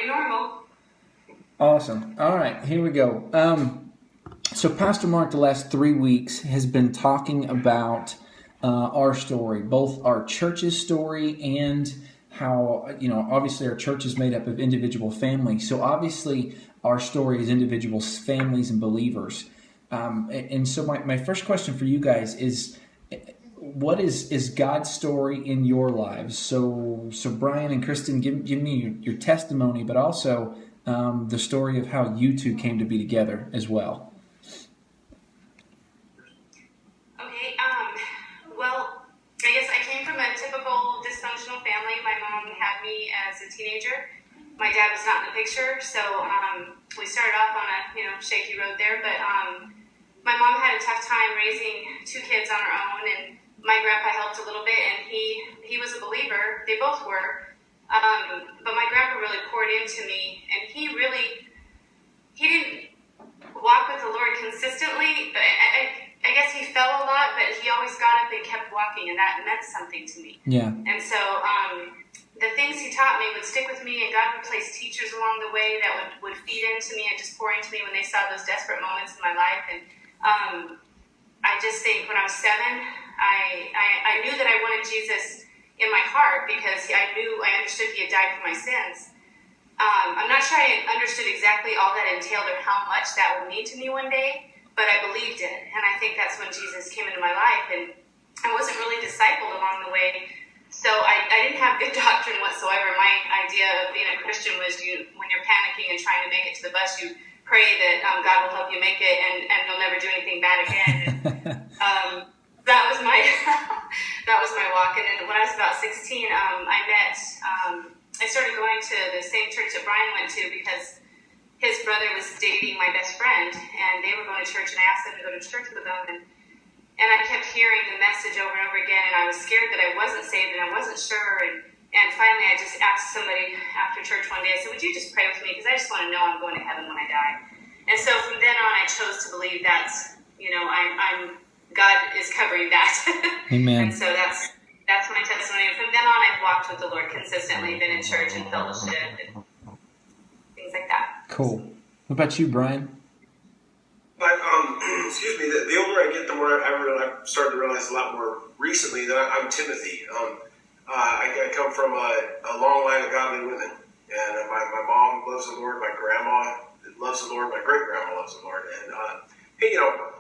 new normal. Awesome. All right, here we go. So Pastor Mark, the last 3 weeks, has been talking about our story, both our church's story and how, obviously our church is made up of individual families. So obviously our story is individuals, families, and believers. And so my first question for you guys is, what is God's story in your lives? So Bryan and Kristen, give me your testimony, but also the story of how you two came to be together as well. Okay, well, I guess I came from a typical dysfunctional family. My mom had me as a teenager. My dad was not in the picture, so we started off on a shaky road there. But my mom had a tough time raising 2 kids on her own, and my grandpa helped a little bit, and he was a believer. They both were. But my grandpa really poured into me, and he didn't walk with the Lord consistently, but I guess he fell a lot, but he always got up and kept walking, and that meant something to me. Yeah. And so the things he taught me would stick with me, and God would place teachers along the way that would feed into me and just pour into me when they saw those desperate moments in my life. And I just think when I was 7, I knew that I wanted Jesus in my heart because I understood he had died for my sins. I'm not sure I understood exactly all that entailed or how much that would mean to me one day, but I believed it. And I think that's when Jesus came into my life. And I wasn't really discipled along the way. So I didn't have good doctrine whatsoever. My idea of being a Christian was when you're panicking and trying to make it to the bus, you pray that God will help you make it and you'll never do anything bad again. And, that was my walk. And then when I was about 16, I started going to the same church that Bryan went to because his brother was dating my best friend, and they were going to church, and I asked them to go to church with them, and I kept hearing the message over and over again, and I was scared that I wasn't saved, and I wasn't sure, and finally I just asked somebody after church one day, I said, would you just pray with me, because I just want to know I'm going to heaven when I die. And so from then on, I chose to believe that, God is covering that. Amen. And so that's my testimony. And from then on, I've walked with the Lord consistently, been in church and fellowship and things like that. Cool. What about you, Bryan? Excuse me. The older I get, the more I've started to realize a lot more recently that I'm Timothy. I come from a long line of godly women, and my mom loves the Lord. My grandma loves the Lord. My great grandma loves the Lord, and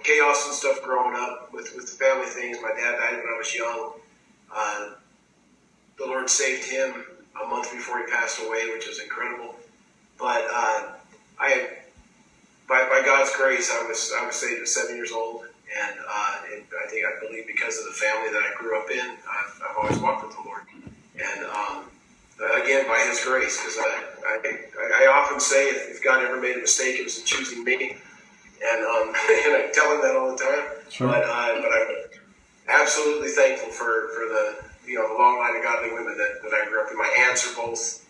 chaos and stuff growing up with the family things. My dad died when I was young. The Lord saved him a month before he passed away, which was incredible. But by God's grace, I was saved at 7 years old, and I believe because of the family that I grew up in, I've always walked with the Lord. And again, by His grace, because I often say if God ever made a mistake, it was in choosing me. And I tell him that all the time. Sure. But I'm absolutely thankful for the long line of godly women that I grew up in. My aunts are both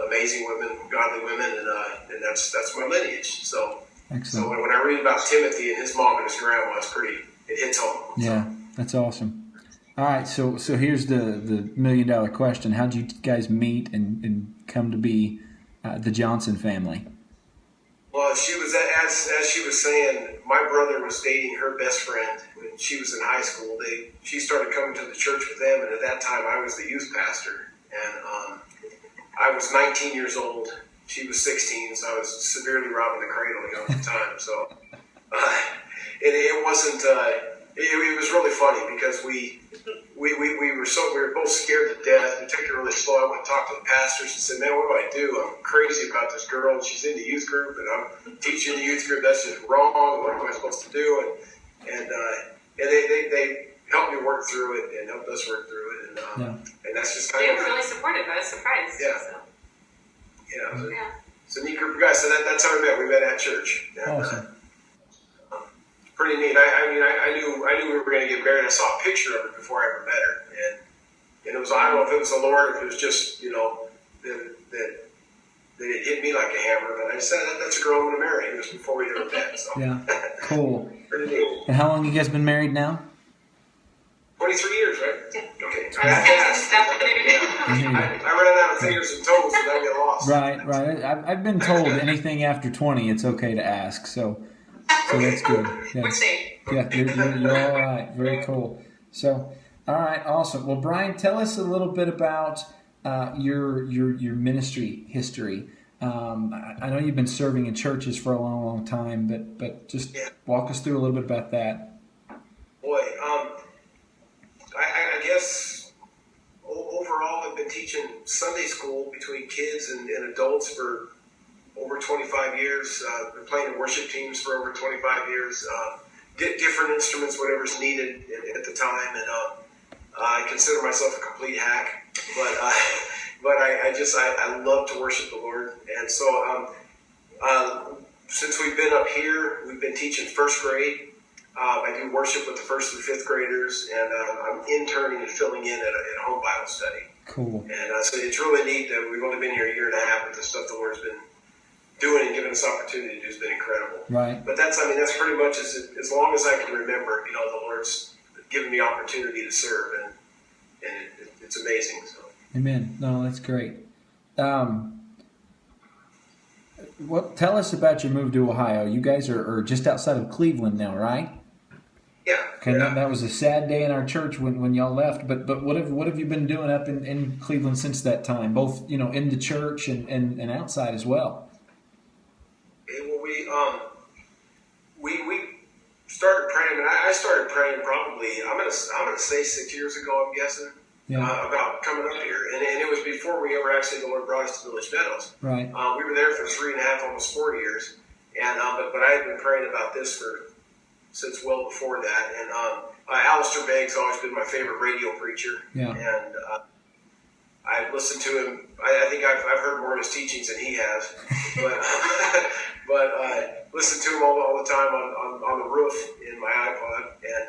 amazing women, godly women, and that's my lineage. So excellent. So when I read about Timothy and his mom and his grandma, it hits home. Yeah, that's awesome. All right, so here's the $1 million question: how did you guys meet and come to be the Johnson family? Well, she was as she was saying, my brother was dating her best friend when she was in high school. She started coming to the church with them, and at that time I was the youth pastor, and I was 19 years old. She was 16, so I was severely robbing the cradle at the time. So it wasn't. It was really funny because we were both scared to death. We took it really slow. I went and talked to the pastors and said, "Man, what do I do? I'm crazy about this girl. She's in the youth group, and I'm teaching the youth group. That's just wrong. What am I supposed to do?" And they helped me work through it and helped us work through it. And that's just kind of. They were really supportive. I was surprised. Yeah. So. It's a neat group of guys. So that's how we met. We met at church. And, awesome. Pretty neat. I knew we were going to get married. I saw a picture of her before I ever met her, and it was, I don't know if it was the Lord, or if it was just that it hit me like a hammer. But I said, that's a girl I'm going to marry. It was before we ever met. So. Yeah, cool. Pretty neat. And how long have you guys been married now? 23 years, right? Okay. I ran out of counting fingers and toes and I get lost. Right. I've been told anything after 20, it's okay to ask. So that's good. Yeah, you're all right. Very cool. So, all right, awesome. Well, Bryan, tell us a little bit about your ministry history. I know you've been serving in churches for a long time, but just walk us through a little bit about that. Boy, I guess overall I've been teaching Sunday school between kids and adults for over 25 years. Been playing in worship teams for over 25 years. Different instruments, whatever's needed at the time, and I consider myself a complete hack, but I love to worship the Lord, and so since we've been up here, we've been teaching first grade. I do worship with the first and fifth graders, and I'm interning and filling in at home Bible study. Cool. And so it's really neat that we've only been here a year and a half, but the stuff the Lord's been doing and giving us opportunity to do has been incredible. Right. But that's pretty much as long as I can remember, the Lord's given me opportunity to serve, and it's amazing. So. Amen. No, that's great. Tell us about your move to Ohio. You guys are just outside of Cleveland now, right? Yeah. Okay, yeah. That was a sad day in our church when y'all left. But what have you been doing up in Cleveland since that time? Both in the church and outside as well. We started praying, and I started praying probably I'm gonna say 6 years ago, I'm guessing. Yeah. About coming up here, and it was before we ever actually the Lord brought us to Village Meadows. Right. We were there for 3.5, almost 4 years, and but I had been praying about this since well before that. And Alistair Begg's always been my favorite radio preacher. Yeah. And I've listened to him. I think I've heard more of his teachings than he has, but listened to him all the time on the roof in my iPod, and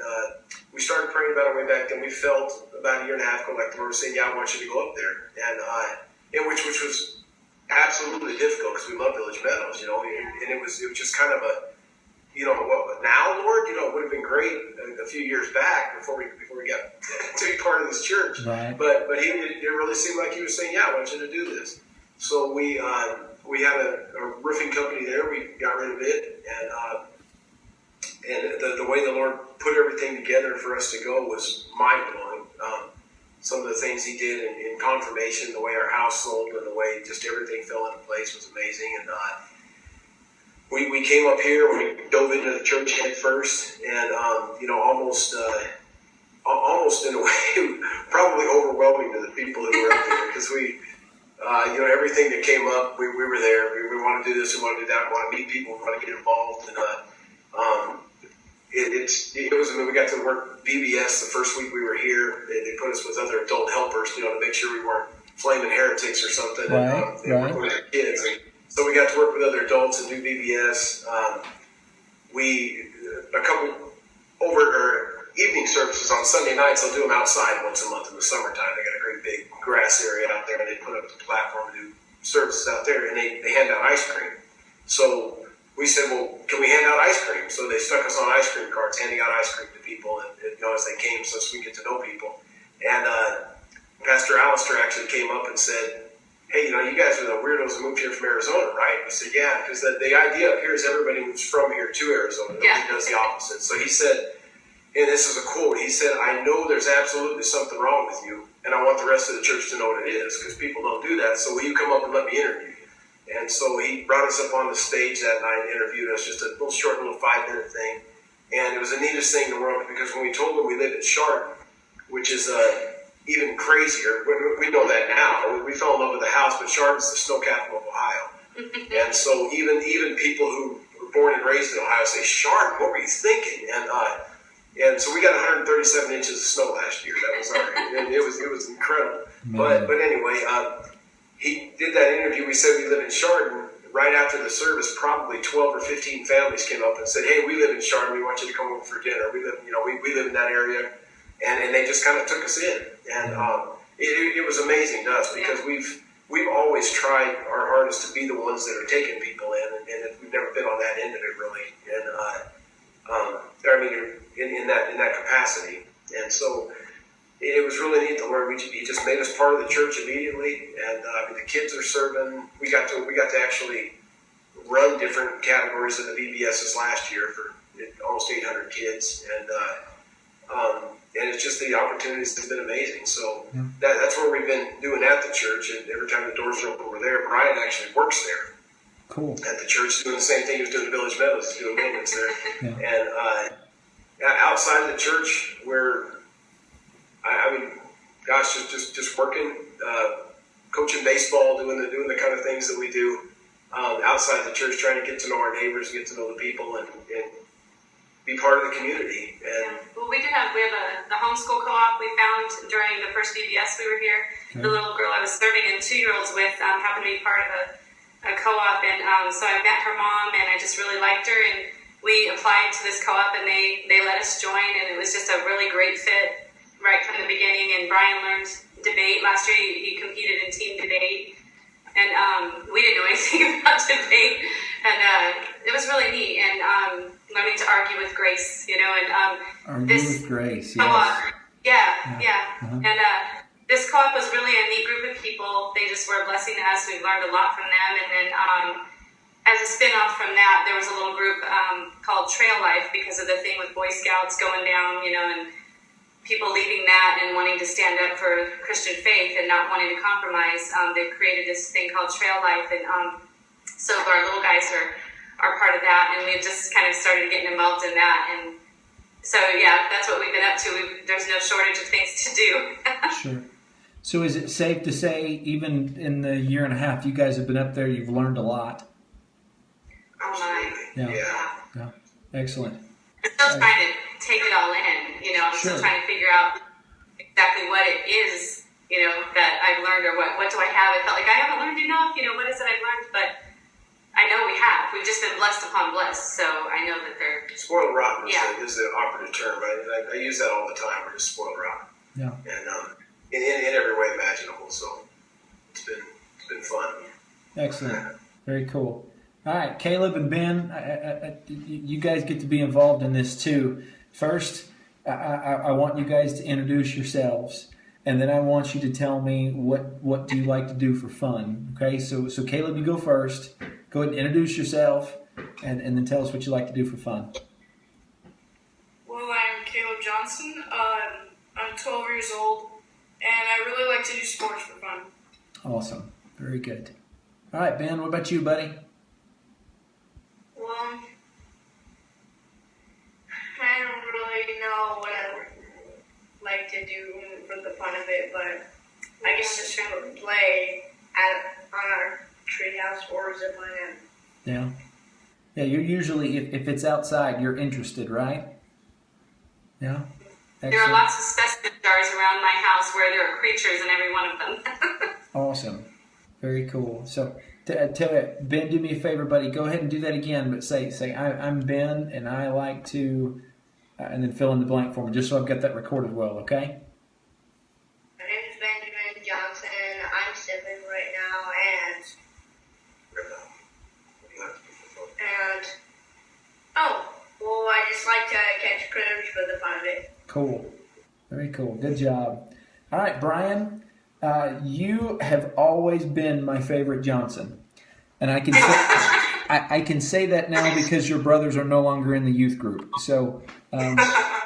we started praying about it way back then. We felt about a year and a half ago like the Lord was saying, "Yeah, I want you to go up there," and which was absolutely difficult because we love Village Meadows, and it was just kind of a, what now, Lord? It would have been great a few years back before we got to be part of this church. Right. But it really seemed like he was saying, "Yeah, I want you to do this." So we had a roofing company there. We got rid of it, and the way the Lord put everything together for us to go was mind blowing. Some of the things He did in confirmation, the way our house sold, and the way just everything fell into place was amazing. And we came up here, we dove into the church head first, and almost in a way, probably overwhelming to the people who were up there, because everything that came up, we were there. We want to do this, we want to do that, we want to meet people, we want to get involved, and we got to work VBS the first week we were here. They put us with other adult helpers, to make sure we weren't flaming heretics or something, and working with our kids. And so we got to work with other adults and do VBS. Evening services on Sunday nights. I'll do them outside once a month in the summertime. They got a great big grass area out there, and they put up the platform to do services out there, and they hand out ice cream. So we said, well, can we hand out ice cream? So they stuck us on ice cream carts, handing out ice cream to people, and as they came, so we get to know people. And Pastor Alistair actually came up and said, "Hey, you guys are the weirdos who moved here from Arizona, right?" We said, "Yeah," because the idea up here is everybody moves from here to Arizona. Nobody does the opposite. So he said, and this is a quote, he said, "I know there's absolutely something wrong with you, and I want the rest of the church to know what it is, because people don't do that, so will you come up and let me interview you?" And so he brought us up on the stage that night and interviewed us, just a little short 5-minute thing. And it was the neatest thing in the world, because when we told him we lived in Chardon, which is even crazier, we know that now. We fell in love with the house, but Chardon's the snow capital of Ohio. And so even people who were born and raised in Ohio say, "Chardon, what were you thinking?" And so we got 137 inches of snow last year. That was and it was incredible. But anyway, he did that interview. We said we live in Chardon. Right after the service, probably 12 or 15 families came up and said, "Hey, we live in Chardon. We want you to come over for dinner. We live, we live in that area," and they just kind of took us in. And it was amazing to us, because we've always tried our hardest to be the ones that are taking people in, and we've never been on that end of it really. And in that capacity. And so it was really neat. The Lord, he just made us part of the church immediately, and the kids are serving. We got to actually run different categories of the VBSs last year for almost 800 kids, and it's just the opportunities have been amazing. So that's what we've been doing at the church, and every time the doors are open, we're there. Bryan actually works there. Cool. At the church, doing the same thing he was doing at Village Meadows, doing maintenance there. And outside of the church, just working, coaching baseball, doing the kind of things that we do outside the church, trying to get to know our neighbors, get to know the people, and be part of the community. And well, we have the homeschool co-op we found during the first VBS we were here. Okay. The little girl I was serving and 2-year-olds with happened to be part of a co-op, and so I met her mom, and I just really liked her, and we applied to this co-op, and they let us join, and it was just a really great fit right from the beginning. And Bryan learned debate. Last year he competed in team debate, and we didn't know anything about debate, and it was really neat, and learning to argue with grace, and with grace, yes. Co-op, yeah. Uh-huh. And this co-op was really a neat group of people. They just were a blessing to us. We learned a lot from them. And then as a spin-off from that, there was a little group called Trail Life because of the thing with Boy Scouts going down, and people leaving that and wanting to stand up for Christian faith and not wanting to compromise. They've created this thing called Trail Life. And so our little guys are part of that. And we've just kind of started getting involved in that. And so, that's what we've been up to. There's no shortage of things to do. Sure. So is it safe to say, even in the year and a half you guys have been up there, you've learned a lot? Oh my. Yeah. Excellent. I'm still trying to take it all in, I'm still trying to figure out exactly what it is, that I've learned, or what do I have? I felt like I haven't learned enough, what is it I've learned? But I know we have. We've just been blessed upon blessed, so I know that they're... Spoiled rotten is the operative term, right? I use that all the time. We're just spoiled rotten. Yeah. And in every way imaginable, so it's been fun. Excellent. Very cool. All right, Caleb and Ben, you guys get to be involved in this too. First, I want you guys to introduce yourselves, and then I want you to tell me what do you like to do for fun. Okay, so Caleb, you go first. Go ahead and introduce yourself, and then tell us what you like to do for fun. Well, I'm Caleb Johnson. I'm 12 years old, and I really like to do sports for fun. Awesome. Very good. All right, Ben, what about you, buddy? Well, I don't really know what I would like to do for the fun of it, but I guess just trying to play on our treehouse or zip line. Yeah. Yeah, you're usually, if it's outside, you're interested, right? Yeah. Excellent. There are lots of specimen jars around my house where there are creatures in every one of them. Awesome. Very cool. So, Ben, do me a favor, buddy. Go ahead and do that again, but say I'm Ben, and I like to, and then fill in the blank for me, just so I've got that recorded well, okay? My name is Benjamin Johnson. I'm 7 right now, I just like to catch critters for the fun of it. Cool. Very cool. Good job. All right, Bryan, you have always been my favorite Johnson. And I can say that now because your brothers are no longer in the youth group. So now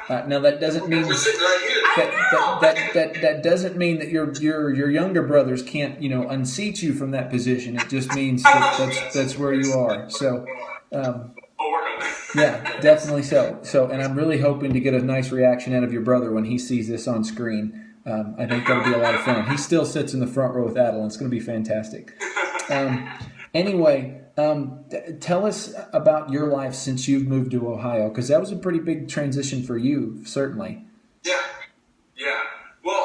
that doesn't mean that doesn't mean that your younger brothers can't unseat you from that position. It just means that's where you are. So yeah, definitely so. And I'm really hoping to get a nice reaction out of your brother when he sees this on screen. I think that'll be a lot of fun. He still sits in the front row with Adel. It's going to be fantastic. Anyway, tell us about your life since you've moved to Ohio, because that was a pretty big transition for you, certainly. Yeah. Well,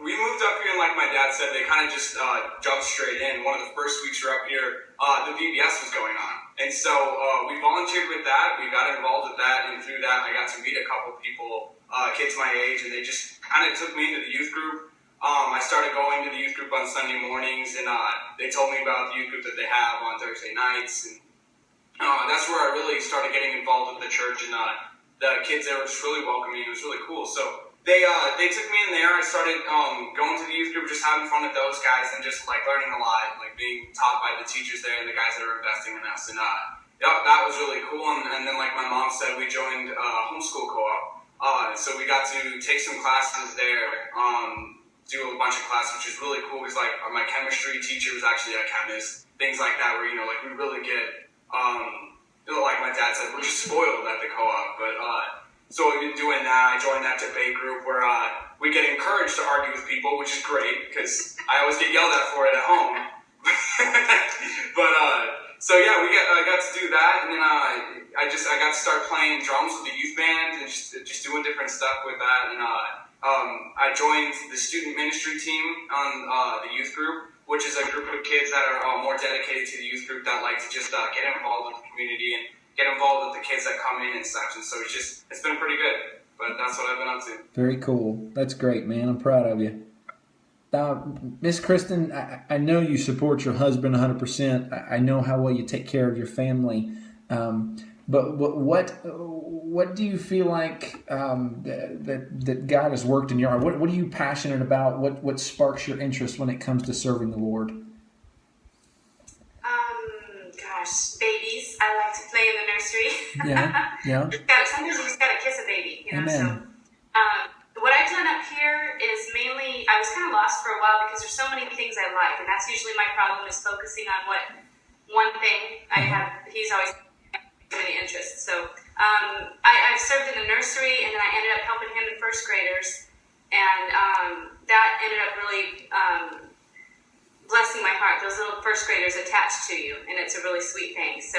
we moved up here, and like my dad said, they kind of just jumped straight in. One of the first weeks we were up here, the VBS was going on. And so we volunteered with that. We got involved with that, and through that, I got to meet a couple people, kids my age, and they just kind of took me into the youth group. I started going to the youth group on Sunday mornings, and they told me about the youth group that they have on Thursday nights, and that's where I really started getting involved with the church, and the kids there were just really welcoming. It was really cool. So they took me in there. I started going to the youth group, just having fun with those guys, and just like learning a lot, like being taught by the teachers there and the guys that are investing in us. And yeah, that was really cool. And then, like my mom said, we joined homeschool co-op. So we got to take some classes there, do a bunch of classes, which is really cool because like my chemistry teacher was actually a chemist, things like that, where like we really get like my dad said, we're just spoiled at the co-op. But so we've been doing that. I joined that debate group where we get encouraged to argue with people, which is great because I always get yelled at for it at home. But so yeah, I got to do that, and then I got to start playing drums with the youth band and just doing different stuff with that. And I joined the student ministry team on the youth group, which is a group of kids that are more dedicated to the youth group that like to just get involved with the community and get involved with the kids that come in and such. And so it's been pretty good. But that's what I've been up to. Very cool. That's great, man. I'm proud of you. Miss Kristen, I know you support your husband 100%. I know how well you take care of your family. But what do you feel like that God has worked in your heart? What are you passionate about? What sparks your interest when it comes to serving the Lord? Gosh, babies. I like to play in the nursery. Yeah. Sometimes you just gotta kiss a baby, you know. Amen. So, what I've done up here is mainly I was kind of lost for a while because there's so many things I like, and that's usually my problem is focusing on one thing I have. He's always so many interests. So I served in the nursery, and then I ended up helping him in first graders, and that ended up really blessing my heart. Those little first graders attached to you, and it's a really sweet thing. So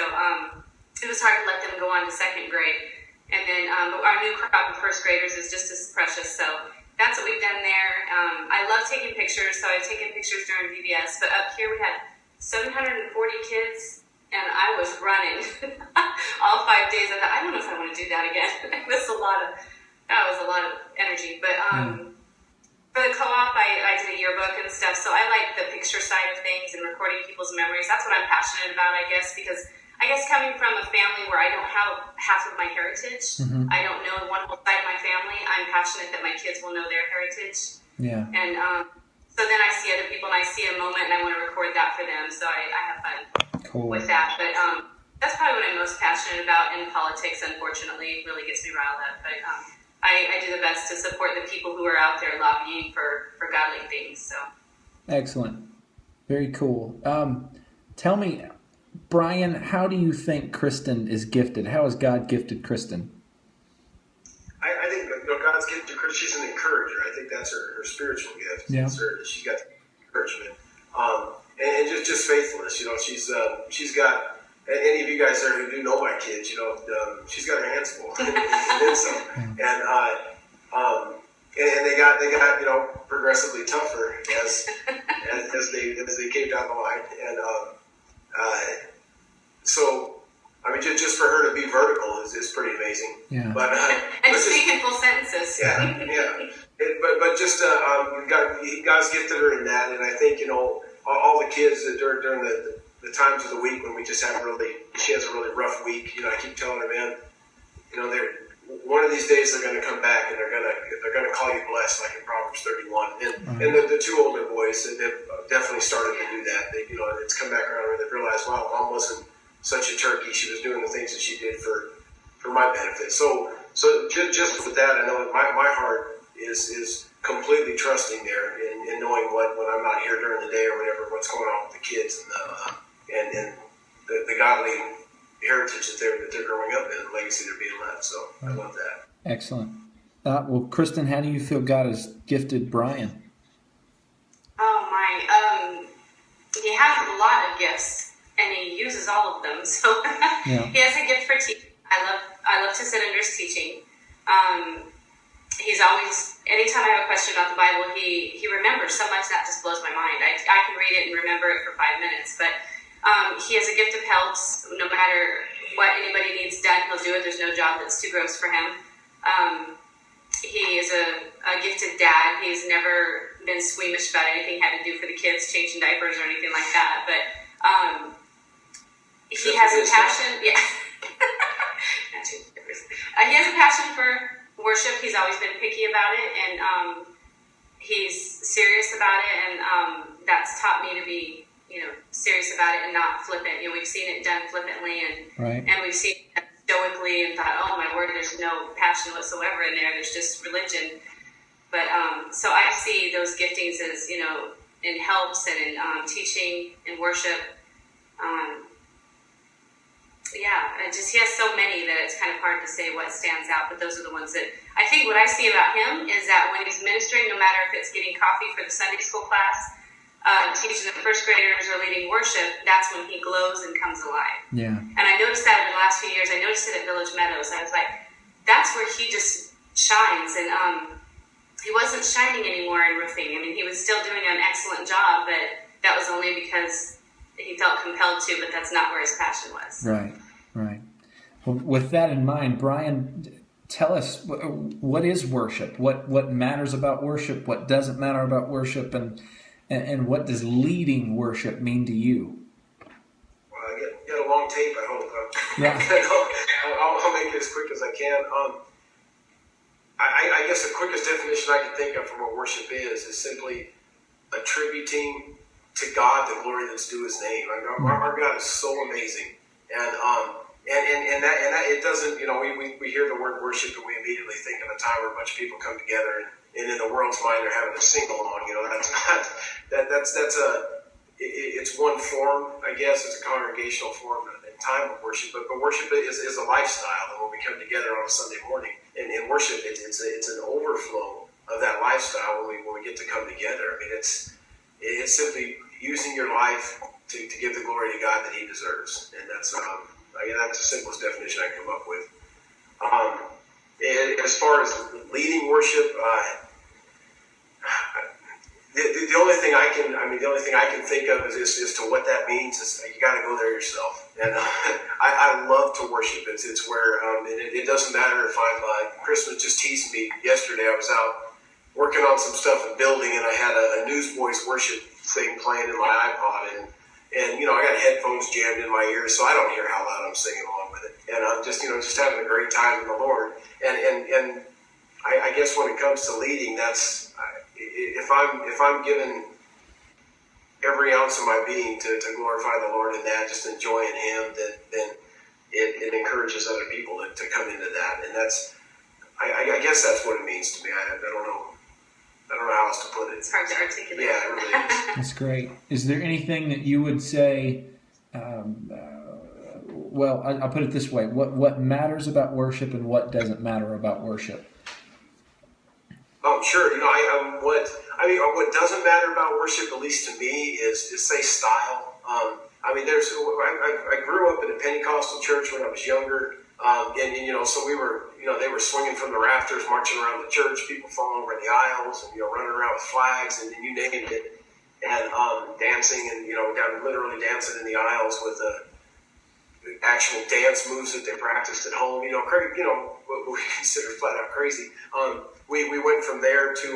it was hard to let them go on to second grade. And then but our new crop of first graders is just as precious. So that's what we've done there. I love taking pictures, so I've taken pictures during VBS. But up here we had 740 kids, and I was running all 5 days. I thought, I don't know if I want to do that again. That was a lot of energy. But for the co-op, I did a yearbook and stuff. So I like the picture side of things and recording people's memories. That's what I'm passionate about, I guess, because I guess coming from a family where I don't have half of my heritage, I don't know one whole side of my family, I'm passionate that my kids will know their heritage. Yeah. And so then I see other people and I see a moment and I want to record that for them. So I have fun with that. But that's probably what I'm most passionate about. And politics, unfortunately, really gets me riled up. But I do the best to support the people who are out there lobbying for godly things. So excellent. Very cool. Tell me, Bryan, how do you think Kristen is gifted? How has God gifted Kristen? I think God's gifted Kristen. She's an encourager. I think that's her spiritual gift. Yeah. She's got encouragement and just faithfulness. She's got. Any of you guys there who do know my kids, she's got her hands full and then some. And they got progressively tougher as they came down the line. And so, I mean, just for her to be vertical is pretty amazing. Yeah. But and to speak in full sentences. Yeah. But just God's gifted her in that, and I think all the kids that during the times of the week when she has a really rough week. I keep telling her, man, one of these days they're going to come back and they're going to call you blessed, like in Proverbs 31. And the two older boys they've definitely started to do that. It's come back around where they've realized, wow, Mom wasn't such a turkey. She was doing the things that she did for my benefit. So just with that, I know that my heart is completely trusting there and knowing when I'm not here during the day or whatever, what's going on with the kids and the godly heritage that they're growing up in, the legacy they're being left. So I love that. Excellent. Well, Kristen, how do you feel God has gifted Bryan? Oh my, he has a lot of gifts, and he uses all of them. So Yeah. He has a gift for teaching. I love to sit under his teaching. He's always, anytime I have a question about the Bible, he remembers so much that just blows my mind. I can read it and remember it for 5 minutes, but he has a gift of helps. No matter what anybody needs done, he'll do it. There's no job that's too gross for him. He is a gifted dad. He's never been squeamish about anything having to do for the kids, changing diapers or anything like that. But he has a passion. Yeah. He has a passion for worship, he's always been picky about it, and he's serious about it, and that's taught me to be, serious about it and not flippant. We've seen it done flippantly, and we've seen it done stoically, and thought, oh my word, there's no passion whatsoever in there. There's just religion. But so I see those giftings as, in helps and in teaching and worship. He has so many that it's kind of hard to say what stands out, but those are the ones that I think what I see about him is that when he's ministering, no matter if it's getting coffee for the Sunday school class, teaching the first graders or leading worship, that's when he glows and comes alive. Yeah. And I noticed that in the last few years. I noticed it at Village Meadows. I was like, that's where he just shines. And he wasn't shining anymore in roofing. I mean, he was still doing an excellent job, but that was only because he felt compelled to, but that's not where his passion was. Right. Well, with that in mind, Bryan, tell us, what is worship? What matters about worship? What doesn't matter about worship? And what does leading worship mean to you? Well, I get a long tape, I hope. Yeah. I'll make it as quick as I can. I guess the quickest definition I can think of for what worship is simply attributing to God the glory that's due His name. Our God is so amazing, and that it doesn't. We hear the word worship and we immediately think of a time where a bunch of people come together and in the world's mind they're having a sing-along. That's not it's one form, I guess. It's a congregational form and time of worship, but worship is a lifestyle. And when we come together on a Sunday morning and worship, it's an overflow of that lifestyle when we get to come together. I mean, it's simply using your life to give the glory to God that He deserves, and that's the simplest definition I can come up with. As far as leading worship, the only thing I can think of is to what that means is you got to go there yourself. And I love to worship. It's where it doesn't matter if I'm. Christmas just teased me yesterday. I was out working on some stuff and building, and I had a Newsboys worship thing playing in my iPod, and I got headphones jammed in my ears, so I don't hear how loud I'm singing along with it. And I'm just having a great time in the Lord. And I guess when it comes to leading, that's if I'm given every ounce of my being to glorify the Lord in that, just enjoying Him, then it encourages other people to come into that. And I guess that's what it means to me. I don't know how else to put it. It's hard to articulate. Yeah, it really is. That's great. Is there anything that you would say, well, I'll put it this way, what matters about worship and what doesn't matter about worship? Oh, sure. What doesn't matter about worship, at least to me, is say style. I grew up in a Pentecostal church when I was younger, so we were, they were swinging from the rafters, marching around the church, people falling over the aisles, and running around with flags, and you named it, and dancing, and literally dancing in the aisles with actual dance moves that they practiced at home. What we consider flat out crazy. We went from there to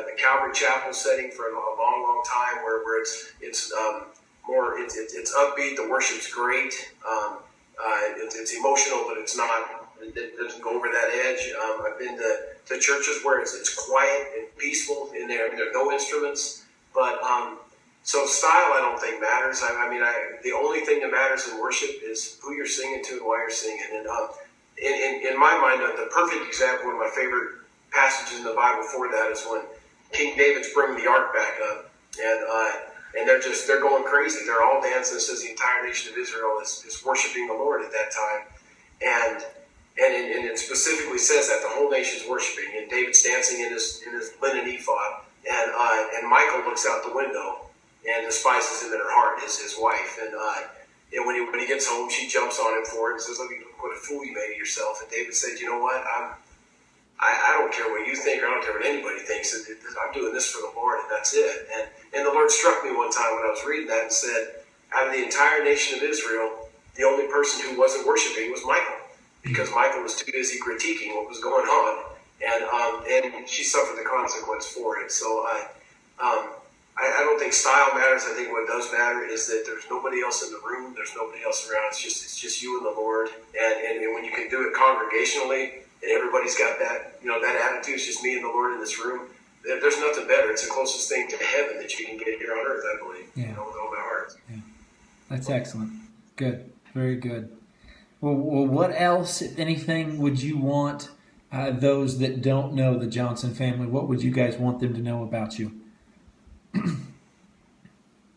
the Calvary Chapel setting for a long, long time, where it's upbeat. The worship's great. It's emotional, but it's not. It doesn't go over that edge. I've been to churches where it's quiet and peaceful in there. There are no instruments, but so style I don't think matters. The only thing that matters in worship is who you're singing to and why you're singing. And in my mind, the perfect example, one of my favorite passages in the Bible for that is when King David's bringing the ark back up, and they're going crazy. They're all dancing. It says the entire nation of Israel is worshiping the Lord at that time, and it specifically says that the whole nation's worshiping, and David's dancing in his linen ephod, and Michal looks out the window and despises him in her heart, his wife, and when he gets home, she jumps on him for it and says, "Look, what a fool you made of yourself." And David said, "You know what? I don't care what you think, or I don't care what anybody thinks. I'm doing this for the Lord, and that's it." And the Lord struck me one time when I was reading that and said, out of the entire nation of Israel, the only person who wasn't worshiping was Michal, because Michal was too busy critiquing what was going on, and she suffered the consequence for it. So I don't think style matters. I think what does matter is that there's nobody else in the room. There's nobody else around. It's just you and the Lord. And when you can do it congregationally, and everybody's got that, that attitude. It's just me and the Lord in this room. There's nothing better. It's the closest thing to heaven that you can get here on earth, I believe. Yeah. With all my heart. Yeah. That's excellent. Good. Very good. Well, what else, if anything, would you want those that don't know the Johnson family, what would you guys want them to know about you?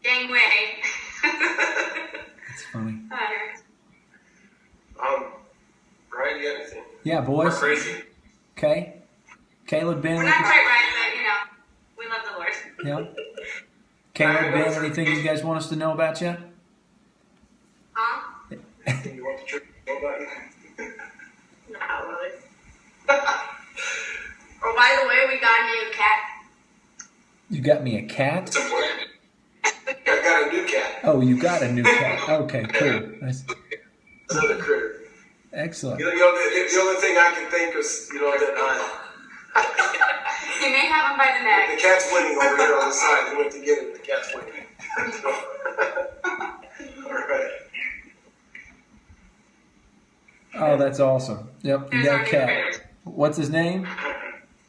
Gangway. That's funny. Bryan, you got anything? Yeah, boys. We're crazy. Okay. Caleb, Ben. We're not quite right, but we love the Lord. Yeah. Caleb, Ben, anything you guys want us to know about you? Huh? Anything you want the church to know about you? Not really. Oh, by the way, we got a new cat. You got me a cat? It's important. I got a new cat. Oh, you got a new cat. Okay, cool. That's Another critter. excellent. The only thing I can think is, that You may have him by the neck. the cat's winning over here on the side. We went to get it. The cat's winning. All right. Oh, that's awesome. Yep, you There's got our a new cat. critter. What's his name?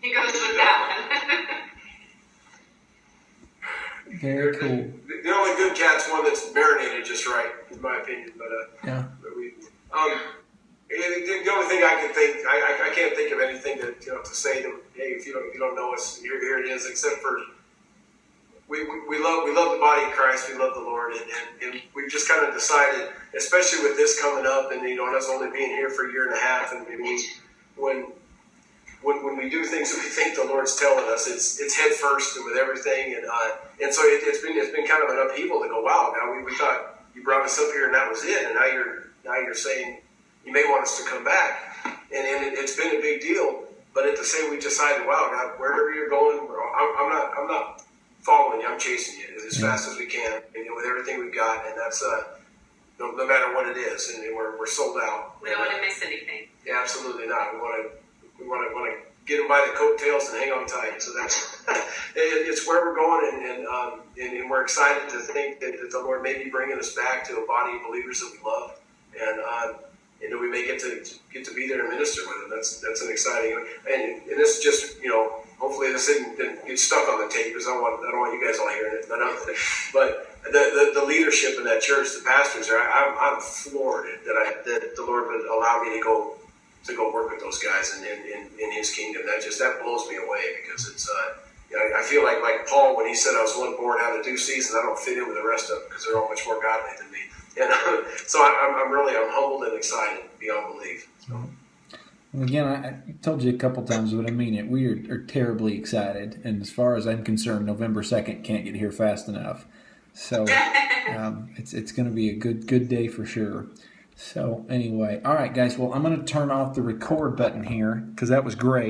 He goes with that one. Very cool. The only good cat's one that's marinated just right, in my opinion. But Yeah. the only thing I can think, I can't think of anything to say that, hey, if you don't know us, here it is. Except for we love the body of Christ, we love the Lord, and we've just kind of decided, especially with this coming up, and us only being here for a year and a half, and when we do things that we think the Lord's telling us, it's head first and with everything, and so it's been kind of an upheaval to go, wow, now we thought you brought us up here and that was it, and now you're saying you may want us to come back, and it's been a big deal. But at the same, we decided, wow, God, wherever you're going, I'm not following you, I'm chasing you as fast as we can, and with everything we've got, and that's no matter what it is, and we're sold out. We don't want to miss anything. Yeah, absolutely not. We want to get them by the coattails and hang on tight. So that's it's where we're going, and we're excited to think that the Lord may be bringing us back to a body of believers that we love, and we may get to be there and minister with them. That's an exciting, and this is just hopefully this didn't get stuck on the tape because I don't want you guys all hearing it. But the leadership in that church, the pastors there, I'm floored that the Lord would allow me to go work with those guys in His kingdom. That blows me away because it's I feel like Paul when he said I was one born out of due season. I don't fit in with the rest of them because they're all much more godly than me. And so I'm humbled and excited beyond belief. So. And again, I told you a couple times, but I mean it. We are terribly excited, and as far as I'm concerned, November 2nd can't get here fast enough. So it's going to be a good day for sure. So anyway, all right, guys. Well, I'm going to turn off the record button here because that was great.